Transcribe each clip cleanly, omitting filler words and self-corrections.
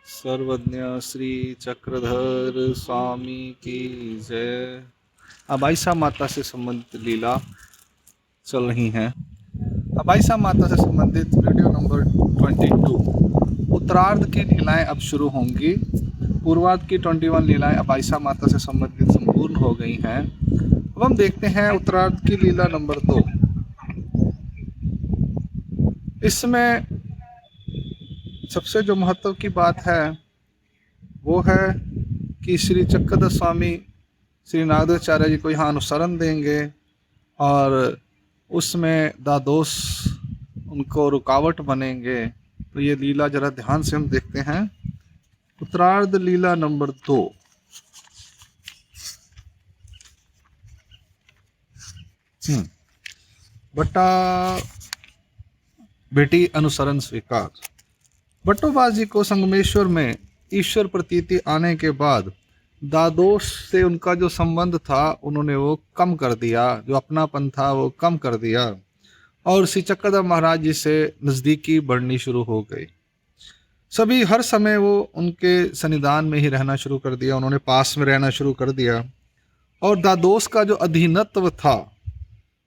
सर्वज्ञ श्री चक्रधर स्वामी की जय। अबाइसा माता से संबंधित लीला चल रही हैं। अबाइसा माता से संबंधित वीडियो नंबर 22। उत्तरार्ध की लीलाएं अब शुरू होंगी। पूर्वार्ध की 21 लीलाएं अबाइसा माता से संबंधित संपूर्ण हो गई हैं। अब हम देखते हैं उत्तरार्ध की लीला नंबर 2। इसमें सबसे जो महत्व की बात है वो है कि श्री चक्रधर स्वामी श्री नागदेवाचार्य जी को यहाँ अनुसरण देंगे और उसमें दादोस उनको रुकावट बनेंगे। तो ये लीला जरा ध्यान से हम देखते हैं। उत्तरार्ध लीला नंबर 2। बट्टा बेटी अनुसरण स्वीकार। बट्टोबाज जी को संगमेश्वर में ईश्वर प्रतीति आने के बाद दादोस से उनका जो संबंध था उन्होंने वो कम कर दिया, जो अपनापन था वो कम कर दिया और श्री चक्रधर महाराज जी से नज़दीकी बढ़नी शुरू हो गई। सभी हर समय वो उनके सन्निधान में ही रहना शुरू कर दिया, उन्होंने पास में रहना शुरू कर दिया और दादोस का जो अधीनत्व था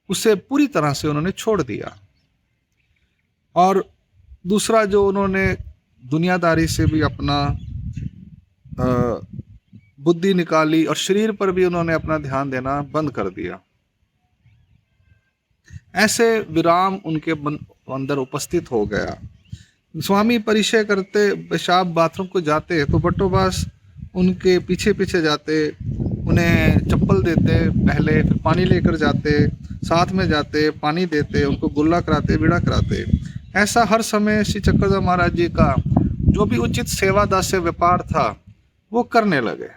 उसे पूरी तरह से उन्होंने छोड़ दिया। और दूसरा जो उन्होंने दुनियादारी से भी अपना बुद्धि निकाली और शरीर पर भी उन्होंने अपना ध्यान देना बंद कर दिया। ऐसे विराम उनके अंदर उपस्थित हो गया। स्वामी परिचय करते, पेशाब बाथरूम को जाते तो बट्टोबास उनके पीछे पीछे जाते, उन्हें चप्पल देते, पहले फिर पानी लेकर जाते, साथ में जाते, पानी देते, उनको गुल्ला कराते, बीड़ा कराते। ऐसा हर समय श्री चक्रधर महाराज जी का जो भी उचित सेवा दास्य व्यापार था वो करने लगे।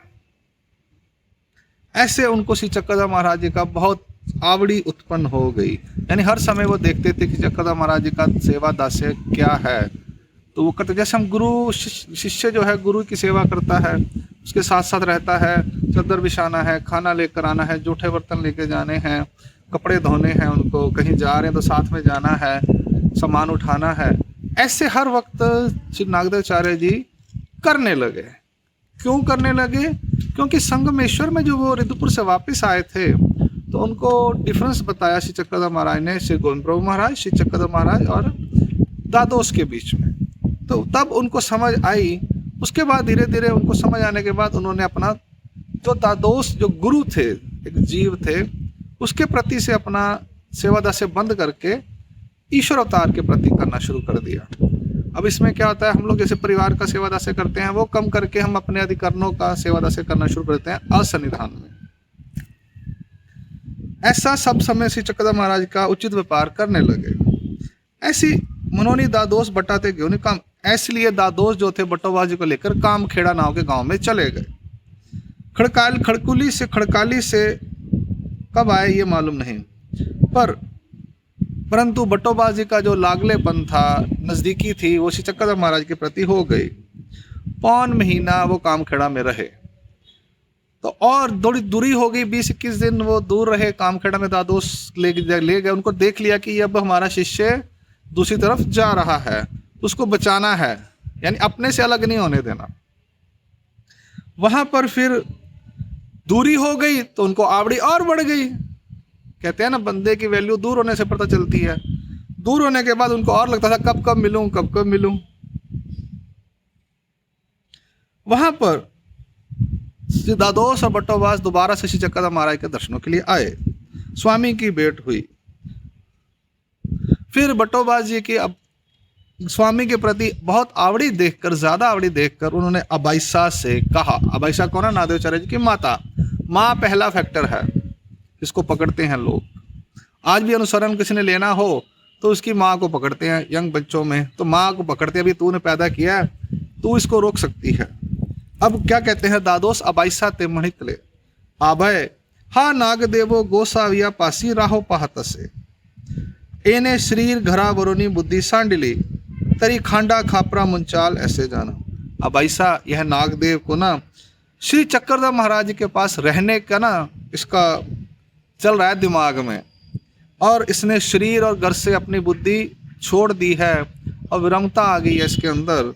ऐसे उनको श्री चक्रधर महाराज जी का बहुत आवड़ी उत्पन्न हो गई। यानी हर समय वो देखते थे कि चक्रधर महाराज जी का सेवा दास्य क्या है, तो वो करते। जैसे हम गुरु शिष्य जो है गुरु की सेवा करता है, उसके साथ साथ रहता है, चादर बिछाना है, खाना लेकर आना है, जूठे बर्तन लेके जाने हैं, कपड़े धोने हैं, उनको कहीं जा रहे हैं तो साथ में जाना है, सामान उठाना है। ऐसे हर वक्त श्री नागदेवाचार्य जी करने लगे। क्यों करने लगे? क्योंकि संगमेश्वर में जो वो रिद्धपुर से वापस आए थे तो उनको डिफरेंस बताया श्री चक्रधर महाराज ने, श्री गोविंद प्रभु महाराज, श्री चक्रधर महाराज और दादोस के बीच में। तो तब उनको समझ आई। उसके बाद धीरे धीरे उनको समझ आने के बाद उन्होंने अपना जो दादोस जो गुरु थे, एक जीव थे, उसके प्रति से अपना सेवादा से बंद करके ईश्वर अवतार के प्रति करना शुरू कर दिया। अब इसमें क्या होता है, हम लोग जैसे परिवार का सेवादा से करते हैं वो कम करके हम अपने अधिकरणों का सेवादा से करना शुरू करते हैं असन्निधान में। ऐसा सब समय श्री चक्रधर महाराज का उचित व्यापार करने लगे। ऐसी मनोनी दादोस बटाते क्यों काम, इसलिए दादोस जो थे बट्टोबाज जी को लेकर काम खेड़ा नाव के गांव में चले गए। खड़काली से कब आए ये मालूम नहीं, परंतु बट्टोबाज जी का जो लागलेपन था, नज़दीकी थी, वो श्री चक्रधर महाराज के प्रति हो गई। पौन महीना वो कामखेड़ा में रहे तो और थोड़ी दूरी हो गई, 20-21 दिन वो दूर रहे कामखेड़ा में। दादोस ले गए, उनको देख लिया कि अब हमारा शिष्य दूसरी तरफ जा रहा है, उसको बचाना है, यानी अपने से अलग नहीं होने देना। वहां पर फिर दूरी हो गई तो उनको आवड़ी और बढ़ गई। कहते हैं ना, बंदे की वैल्यू दूर होने से पता चलती है। दूर होने के बाद उनको और लगता था कब कब मिलूं, कब कब मिलूं। वहां पर श्री दादोस और बट्टोबास दोबारा से श्री चक्रधर महाराज के दर्शनों के लिए आए। स्वामी की भेंट हुई। फिर बट्टोबास जी की अब स्वामी के प्रति बहुत आवड़ी देखकर, ज्यादा आवड़ी देखकर उन्होंने अबाइसा से कहा। अबाइसा कौन है? नागदेवाचार्य जी की माता। माँ पहला फैक्टर है, इसको पकड़ते हैं लोग। आज भी अनुसरण किसी ने लेना हो तो उसकी माँ को पकड़ते हैं। यंग बच्चों में तो माँ को पकड़ते हैं, अभी तूने पैदा किया है, तू इसको रोक सकती है। अब क्या कहते हैं दादोस अबाइसा ते मणितले आभय हा नागदेवो गोसाविया पासी राहो पाहत से एने शरीर घरा वरुणी बुद्धि सांडिली तरी खांडा खापरा मुंचाल ऐसे जाना। अबाइसा यह नागदेव को ना श्री चक्रधर महाराज के पास रहने का ना इसका चल रहा है दिमाग में, और इसने शरीर और घर से अपनी बुद्धि छोड़ दी है और विरमता आ गई है इसके अंदर,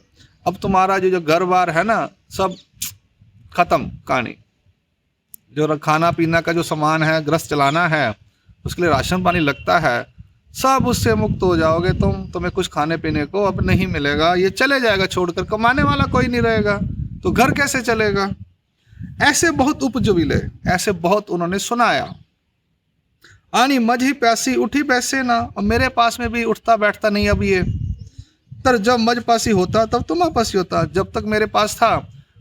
अब तुम्हारा जो घर बार है ना, सब खत्म कहानी। जो खाना पीना का जो सामान है, गृहस्थ चलाना है, उसके लिए राशन पानी लगता है, सब उससे मुक्त हो जाओगे तुम्हें कुछ खाने पीने को अब नहीं मिलेगा, ये चले जाएगा छोड़कर, कमाने वाला कोई नहीं रहेगा, तो घर कैसे चलेगा। ऐसे बहुत उपजुबिले, ऐसे बहुत उन्होंने सुनाया। आनी मझी प्यासी उठी पैसे ना, और मेरे पास में भी उठता बैठता नहीं अब ये। तर जब मझ पासी होता तब तुम्हारे पास ही होता, जब तक मेरे पास था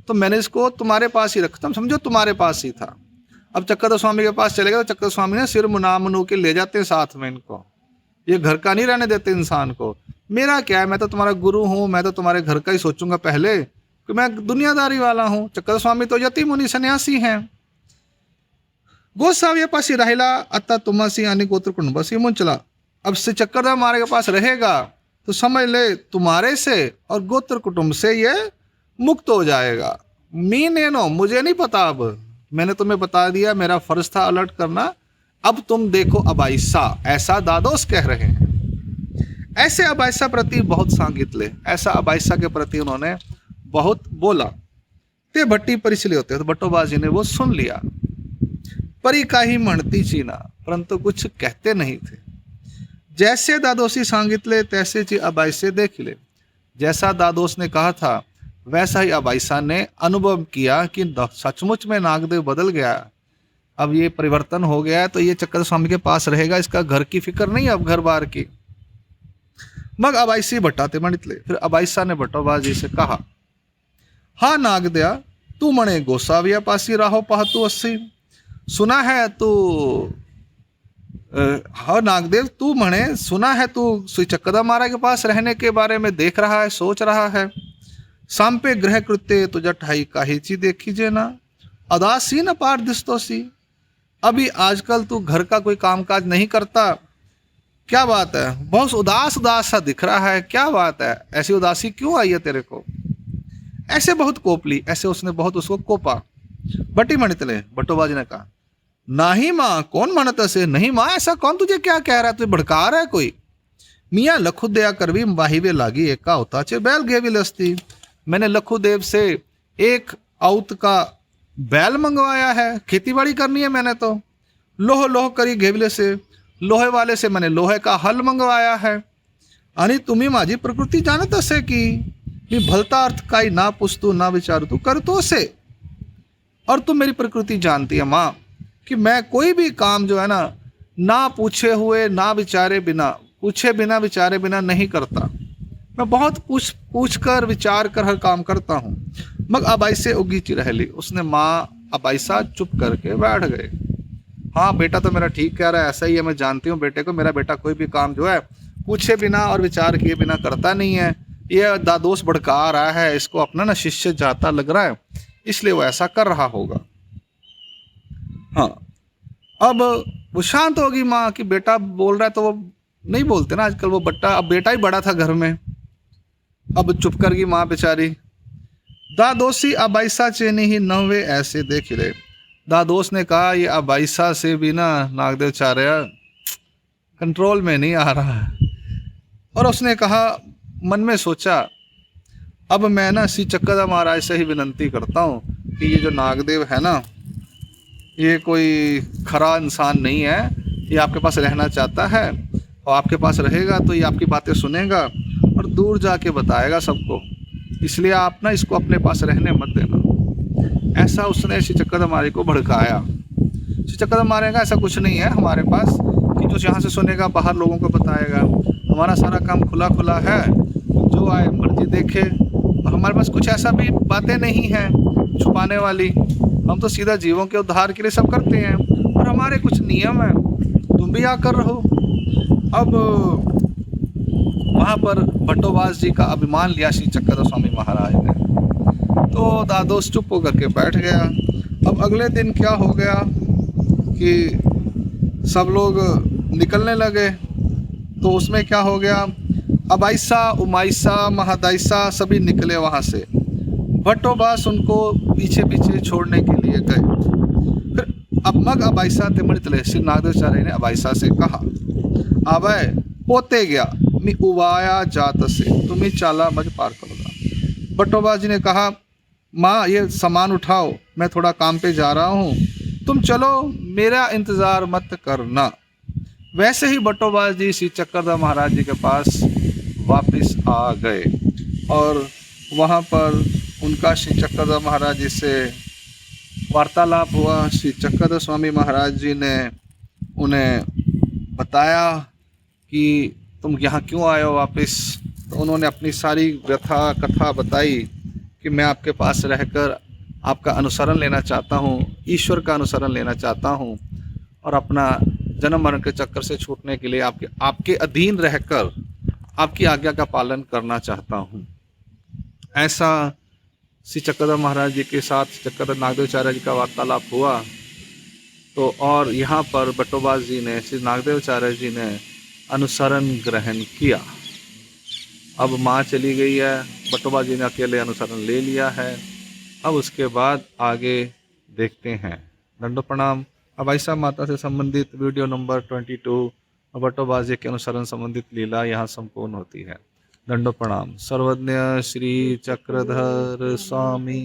तो मैंने इसको तुम्हारे पास ही रखता, समझो तुम्हारे पास ही था। अब चक्कर स्वामी के पास चले गए तो चक्कर स्वामी ने सिर मुना मुनू के ले जाते हैं साथ में इनको, ये घर का नहीं रहने देते इंसान को। मेरा क्या है, मैं तो तुम्हारा गुरु हूँ, मैं तो तुम्हारे घर का ही सोचूंगा पहले, कि मैं दुनियादारी वाला हूँ। चक्कर स्वामी तो यति मुनि सन्यासी हैं। गोसाव्य पासी राहिला अत्ता तुमासी यानी गोत्र कुंडबसी मुंचला। अब से चक्करदार हमारे के पास रहेगा तो समझ ले तुम्हारे से और गोत्र कुटुंब से ये मुक्त हो जाएगा। मीनेनो मुझे नहीं पता, अब मैंने तुम्हें बता दिया, मेरा फर्ज था अलर्ट करना। अब तुम देखो अबाइसा, ऐसा दादोस कह रहे हैं। ऐसे अबाइसा प्रति बहुत सांगितले, ऐसा अबाइसा के प्रति उन्होंने बहुत बोला। ते भट्टी परिचले होते, तो भट्टोबाजी ने वो सुन लिया। परी का ही मणती चीना, परंतु कुछ कहते नहीं थे। जैसे दादोसी सांगितले तैसे ची अबाइसे देख ले। जैसा दादोस ने कहा था वैसा ही अबाइसा ने अनुभव किया कि सचमुच में नागदेव बदल गया। अब ये परिवर्तन हो गया है, तो ये चक्कर स्वामी के पास रहेगा, इसका घर की फिक्र नहीं, अब घर बार की। मग अबाइसी बटाते मणितले। फिर अबाइसा ने बटोबाजी से कहा, हाँ नागदया, तू मणे गोसाविया पासी राहो पहतु अस्सी। सुना है तू, हाँ नागदेव, तू मणे सुना है तू श्री चक्कदा महाराज के पास रहने के बारे में देख रहा है, सोच रहा है। सांपे ग्रह कृत्य तुझा ठाई काहीची देखीजे ना, अदासीन अपार दिस्तोसी। अभी आजकल तू घर का कोई कामकाज नहीं करता, क्या बात है, बहुत उदास उदास सा दिख रहा है, क्या बात है, ऐसी उदासी क्यों आई है तेरे को। ऐसे बहुत कोपली, ऐसे उसने बहुत उसको कोपा। बटी मणितले, बटोबाजी ने कहा, नाही माँ कौन मनत से, नहीं माँ ऐसा कौन तुझे क्या कह रहा है, तुझे भड़का रहा है कोई। मियाँ लखु दया करवी बाहिवे लागी एक का होता चे बैल गेवी लस्ती। मैंने लखुदेव से एक औत का बैल मंगवाया है, खेतीबाड़ी करनी है मैंने तो। लोह लोह करी घेवले से, लोहे वाले से मैंने लोहे का हल मंगवाया है। आणि तुम्ही माझी प्रकृति जानत असे की मी भलता अर्थ काही ना पुछतू ना विचारू तू करतो से। और तुम मेरी प्रकृति जानती है माँ कि मैं कोई भी काम जो है ना पूछे हुए ना विचारे बिना, पूछे बिना विचारे बिना नहीं करता। मैं बहुत पूछ कर विचार कर हर काम करता हूँ। मग अबाइसे उगीची रहली, उसने माँ अबाइसा चुप करके बैठ गए। हाँ बेटा तो मेरा ठीक कह रहा है, ऐसा ही है, मैं जानती हूँ बेटे को, मेरा बेटा कोई भी काम जो है पूछे बिना और विचार किए बिना करता नहीं है। ये दादोस भड़का रहा है, इसको अपना ना शिष्य जाता लग रहा है, इसलिए वो ऐसा कर रहा होगा। हाँ अब वो शांत होगी माँ कि बेटा बोल रहा है, तो वो नहीं बोलते ना आजकल, वो बट्टा अब बेटा ही बड़ा था घर में, अब चुप कर गई माँ बेचारी। दादोसी अबाइसा चेनी ही नवे ऐसे देख ले। दादोस ने कहा ये अबाइसा से भी ना नागदेव चार्य कंट्रोल में नहीं आ रहा है। और उसने कहा, मन में सोचा, अब मैं ना श्री चक्कदा महाराज से ही विनंती करता हूँ कि ये जो नागदेव है ना, ये कोई खरा इंसान नहीं है, ये आपके पास रहना चाहता है, और आपके पास रहेगा तो ये आपकी बातें सुनेगा और दूर जाके बताएगा सबको, इसलिए आप ना इसको अपने पास रहने मत देना। ऐसा उसने श्री चक्कदा महाराज को भड़काया। श्री चक्कदा महाराज का ऐसा कुछ नहीं है हमारे पास कि जो यहाँ से सुनेगा बाहर लोगों को बताएगा। हमारा सारा काम खुला खुला है, जो आए मर्जी देखे, और हमारे पास कुछ ऐसा भी बातें नहीं हैं छुपाने वाली। हम तो सीधा जीवों के उद्धार के लिए सब करते हैं, और हमारे कुछ नियम हैं, तुम भी आकर रहो। अब वहाँ पर भट्टोबास जी का अभिमान लिया श्री चक्कदा स्वामी महाराज ने, तो दादोस चुप होकर के बैठ गया। अब अगले दिन क्या हो गया कि सब लोग निकलने लगे, तो उसमें क्या हो गया, अबाइसा उमाइसा महादाइसा सभी निकले वहाँ से। भट्टोबास उनको पीछे पीछे छोड़ने के लिए गए। फिर अब मग अबाइसा तिमणितले, श्री नागदेवाचार्य ने अबाइसा से कहा, आबय पोते गया मी उवाया जात से, तुम्ही चाला मज पार करोगा। बटोबा जी ने कहा, माँ ये सामान उठाओ, मैं थोड़ा काम पे जा रहा हूँ, तुम चलो, मेरा इंतज़ार मत करना। वैसे ही बटोबा जी श्री चक्रधर महाराज जी के पास वापस आ गए और वहाँ पर उनका श्री चक्रधर महाराज जी से वार्तालाप हुआ। श्री चक्रधर स्वामी महाराज जी ने उन्हें बताया कि तुम यहाँ क्यों आए हो वापस। तो उन्होंने अपनी सारी व्यथा कथा बताई कि मैं आपके पास रहकर आपका अनुसरण लेना चाहता हूँ, ईश्वर का अनुसरण लेना चाहता हूँ और अपना जन्म मरण के चक्कर से छूटने के लिए आपके अधीन रहकर आपकी आज्ञा का पालन करना चाहता हूँ। ऐसा श्री चक्रधर महाराज जी के साथ चक्रधर नागदेवाचार्य जी का वार्तालाप हुआ। तो और यहाँ पर बटोबा जी ने, श्री नागदेवाचार्य जी ने अनुसरण ग्रहण किया। अब माँ चली गई है, बटोबा जी ने अकेले अनुसरण ले लिया है। अब उसके बाद आगे देखते हैं। दंडो प्रणाम। अब ऐसा माता से संबंधित वीडियो नंबर 22 बटोबा जी के अनुसरण संबंधित लीला यहाँ संपूर्ण होती है। दंडो प्रणाम। सर्वज्ञ श्री चक्रधर स्वामी